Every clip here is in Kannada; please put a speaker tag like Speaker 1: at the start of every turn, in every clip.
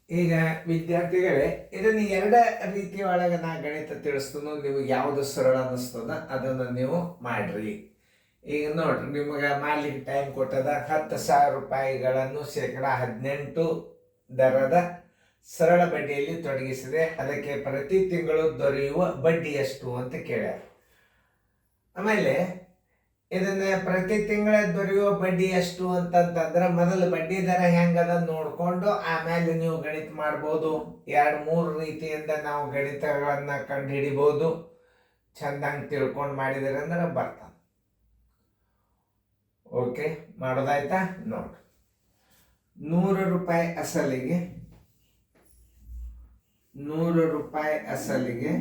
Speaker 1: ಈಗ ವಿದ್ಯಾರ್ಥಿಗಳೇ, ಇದನ್ನು ಎರಡ ರೀತಿಯ ಒಳಗೆ ನಾ ಗಣಿತ ತಿಳಿಸ್ತಾನು, ನಿಮಗೆ ಯಾವುದು ಸರಳ ಅನ್ನಿಸ್ತದ ಅದನ್ನು ನೀವು ಮಾಡ್ರಿ. ಈಗ ನೋಡ್ರಿ, ನಿಮಗೆ ಮಾಡ್ಲಿಕ್ಕೆ ಟೈಮ್ ಕೊಟ್ಟದ 10,000 ರೂಪಾಯಿಗಳನ್ನು ಶೇಕಡ 18 ದರದ ಸರಳ ಬಡ್ಡಿಯಲ್ಲಿ ತೊಡಗಿಸಿದೆ, ಅದಕ್ಕೆ ಪ್ರತಿ ತಿಂಗಳು ದೊರೆಯುವ ಬಡ್ಡಿ ಎಷ್ಟು ಅಂತ ಕೇಳ್ಯಾರ. ಆಮೇಲೆ ಇದನ್ನ ಪ್ರತಿ ತಿಂಗಳ ದೊರೆಯುವ ಬಡ್ಡಿ ಎಷ್ಟು ಅಂತಂತಂದ್ರೆ ಮೊದಲು ಬಡ್ಡಿ ದರ ಹೆಂಗದ ನೋಡ್ಕೊಂಡು ಆಮೇಲೆ ನೀವು ಗಣಿತ ಮಾಡ್ಬೋದು. 2-3 ರೀತಿಯಿಂದ ನಾವು ಗಣಿತಗಳನ್ನ ಕಂಡು ಹಿಡಿಬಹುದು. ಚಂದಂಗೆ ತಿಳ್ಕೊಂಡು ಮಾಡಿದರೆ ಅಂದ್ರೆ ಬರ್ತಾವ. ಓಕೆ, ಮಾಡೋದಾಯ್ತಾ? ನೋಡ್ರಿ, 100 ರೂಪಾಯಿ ಅಸಲಿಗೆ 100 ರೂಪಾಯಿ ಅಸಲಿಗೆ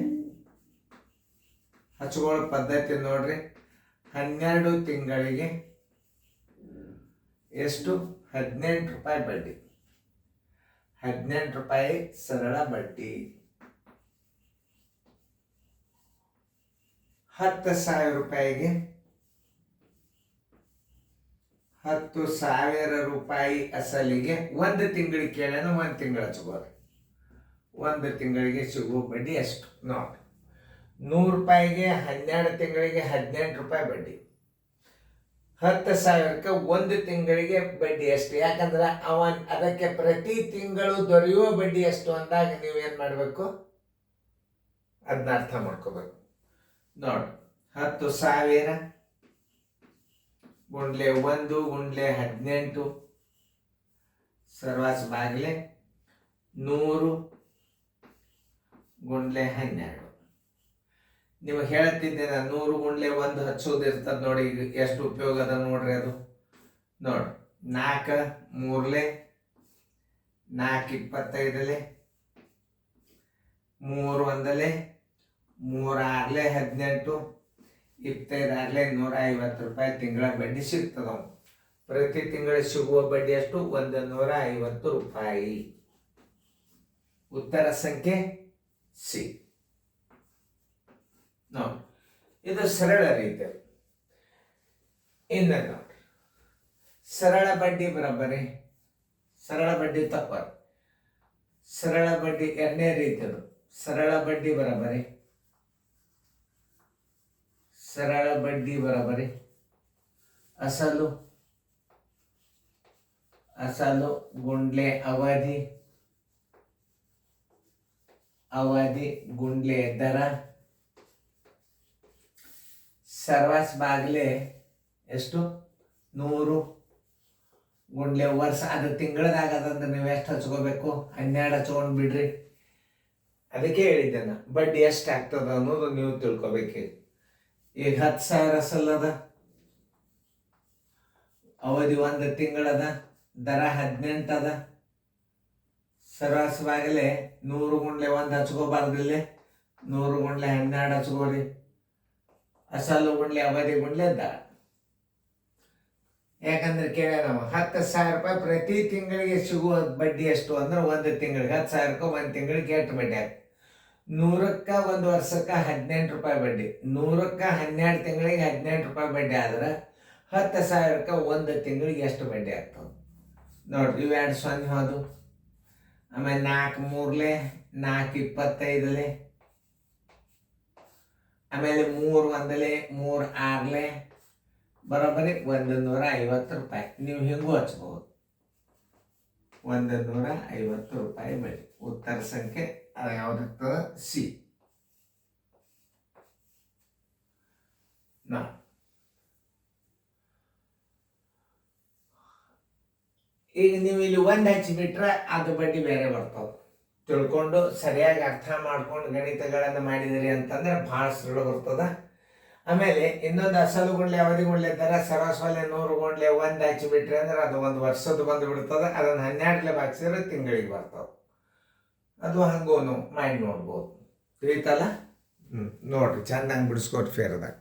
Speaker 1: ಹಚ್ಕೊಳ್ಳೋ ಪದ್ಧತಿ ನೋಡ್ರಿ. 12 ತಿಂಗಳಿಗೆ ಎಷ್ಟು? 18 ರೂಪಾಯಿ ಬಡ್ಡಿ. 18 ರೂಪಾಯಿ ಸರಳ ಬಡ್ಡಿ. 10,000 ರೂಪಾಯಿಗೆ 10,000 ರೂಪಾಯಿ ಅಸಲಿಗೆ 1 ತಿಂಗಳಿಗೆ ಕೇಳೋಣ, 1 ತಿಂಗಳು ಹಚ್ಕೋರಿ. 1 ತಿಂಗಳಿಗೆ ಸಿಗುವ ಬಡ್ಡಿ ಎಷ್ಟು ನೋಡಿ. 100 ರೂಪಾಯಿಗೆ 12 ತಿಂಗಳಿಗೆ 18 ರೂಪಾಯಿ ಬಡ್ಡಿ. 10,000ಕ್ಕೆ 1 ತಿಂಗಳಿಗೆ ಬಡ್ಡಿ ಎಷ್ಟು? ಯಾಕಂದ್ರೆ ಅದಕ್ಕೆ ಪ್ರತಿ ತಿಂಗಳು ದೊರೆಯುವ ಬಡ್ಡಿ ಎಷ್ಟು ಅಂದಾಗ ನೀವೇನ್ ಮಾಡಬೇಕು, ಅದನ್ನ ಅರ್ಥ ಮಾಡ್ಕೋಬೇಕು. ನೋಡಿ, 10,000 ಗುಂಡ್ಲೆ 1 ಗುಂಡ್ಲೆ 18 ಸರ್ವಾಸ್ ಬಾಗ್ಲೆ 100 ಗುಂಡ್ಲೆ 12. ನೀವು ಹೇಳ್ತಿದ್ದೆ ನಾನು 100 ಗುಂಡ್ಲೆ 1 ಹಚ್ಚೋದು ಇರ್ತದೆ ನೋಡಿ. ಈಗ ಎಷ್ಟು ಉಪಯೋಗ ಅದ ನೋಡ್ರಿ. ಅದು ನೋಡಿ, 4 3 4 25 3 1 3 6 18 25 150 ರೂಪಾಯಿ ತಿಂಗಳ ಬಡ್ಡಿ ಸಿಗ್ತದ. ಪ್ರತಿ ತಿಂಗಳು ಸಿಗುವ ಬಡ್ಡಿ ಎಷ್ಟು? 150 ರೂಪಾಯಿ. ಉತ್ತರ ಸಂಖ್ಯೆ ಸಿ. ನೋಡಿ, ಇದು ಸರಳ ರೀತಿ. ಇನ್ನು ನೋಡಿ, ಸರಳ ಬಡ್ಡಿ ಬರಬರಿ, ಸರಳ ಬಡ್ಡಿ ತಪ್ಪ. ಸರಳ ಬಡ್ಡಿ ಎರಡನೇ ರೀತಿ. ಅದು ಸರಳ ಬಡ್ಡಿ ಬರಬರಿ, ಸರಳ ಬಡ್ಡಿ ಬರಬರಿ ಅಸಲು ಅಸಲು ಗುಂಡ್ಲೆ ಅವಧಿ, ಅವಧಿ ಗುಂಡ್ಲೆ ದರ, ಸರ್ವಾಸ್ ಬಾಗ್ಲೆ ಎಷ್ಟು? 100 ಗುಂಡ್ಲೆ ವರ್ಷ. ಅದು ತಿಂಗಳದಾಗದಂದ್ರೆ ನೀವು ಎಷ್ಟು ಹಚ್ಕೋಬೇಕು? 12 ಹಚ್ಕೊಂಡು ಬಿಡ್ರಿ. ಅದಕ್ಕೆ ಹೇಳಿದ್ದೆ ನಾ, ಬಡ್ಡಿ ಎಷ್ಟು ಆಗ್ತದ ಅನ್ನೋದು ನೀವು ತಿಳ್ಕೊಬೇಕು. ಈಗ 10,000 ಅಸಲದ, ಅವಧಿ 1 ತಿಂಗಳದ, ದರ 18 ಅದ. ಸರ್ವಾಸ್ ಬಾಗ್ಲೆ 100 ಗುಂಡ್ಲೆ 1 ಹಚ್ಕೋಬಾರ್ದಿಲ್ಲ, 100 ಗುಂಡ್ಲೆ 12 ಹಚ್ಕೋರಿ. ಅಸಲು ಗುಂಡ್ಲೆ ಅವಧಿ ಗುಂಡ್ಲೆ ದರ. ಯಾಕಂದ್ರೆ ಕೇಳ, ನಾವು 10,000 ರೂಪಾಯಿ ಪ್ರತಿ ತಿಂಗಳಿಗೆ ಸಿಗುವ ಬಡ್ಡಿ ಎಷ್ಟು ಅಂದ್ರೆ 1 ತಿಂಗಳಿಗೆ 10,000ಕ್ಕೆ 1 ತಿಂಗಳಿಗೆ ಎಷ್ಟು ಬಡ್ಡಿ ಆಗ್ತದೆ? 100ಕ್ಕೆ 1 ವರ್ಷಕ್ಕೆ 18 ರೂಪಾಯಿ ಬಡ್ಡಿ. 100ಕ್ಕೆ 12 ತಿಂಗಳಿಗೆ 18 ರೂಪಾಯಿ ಬಡ್ಡಿ ಆದ್ರೆ 10,000ಕ್ಕೆ 1 ತಿಂಗಳಿಗೆ ಎಷ್ಟು ಬಡ್ಡಿ ಆಗ್ತದೆ ನೋಡ್ರಿ. ಇವು 2 0 ಹೋದು. ಆಮೇಲೆ 4 3 4 25, ಆಮೇಲೆ 3 1 3 6 ಬರೋಬ್ಬರಿ 150 ರೂಪಾಯಿ. ನೀವು ಹಿಂಗೂ ಹಚ್ಬೋದು. 150 ರೂಪಾಯಿ ಬಡ್ಡಿ. ಉತ್ತರ ಸಂಖ್ಯೆ ಅದು ಯಾವ್ದಿರ್ತದ? ಸಿ. ಈಗ ನೀವು ಇಲ್ಲಿ 1 ಹಚ್ಚಿಬಿಟ್ರೆ ಅದು ಬಡ್ಡಿ ಬೇರೆ ಬರ್ತಾವ. ತಿಳ್ಕೊಂಡು ಸರಿಯಾಗಿ ಅರ್ಥ ಮಾಡ್ಕೊಂಡು ಗಣಿತಗಳನ್ನು ಮಾಡಿದಿರಿ ಅಂತಂದ್ರೆ ಭಾಳ ಸರಳ ಬರ್ತದ. ಆಮೇಲೆ ಇನ್ನೊಂದು ಅಸಲು ಗುಂಡ್ಲೆ ಅವಧಿ ಗುಂಡ್ಲೆ ದರ ಸರಾಸರಿ 100 ಗುಂಡ್ಲೆ 1 ಹಚ್ಚಿಬಿಟ್ರಿ ಅಂದ್ರೆ ಅದು 1 ವರ್ಷದ ಬಂದು ಬಿಡ್ತದ. ಅದನ್ನು 12 ಭಾಗಿಸಿದ್ರೆ ತಿಂಗಳಿಗೆ ಬರ್ತಾವ. ಅದು ಹಂಗೂ ಮಾಡಿ ನೋಡ್ಬೋದು. ತಿಳಿತಲ್ಲ? ನೋಡ್ರಿ, ಚೆನ್ನಾಗಿ ಬಿಡಿಸ್ಕೊಟ್ಟು ಫೇರ್ದಾಗ.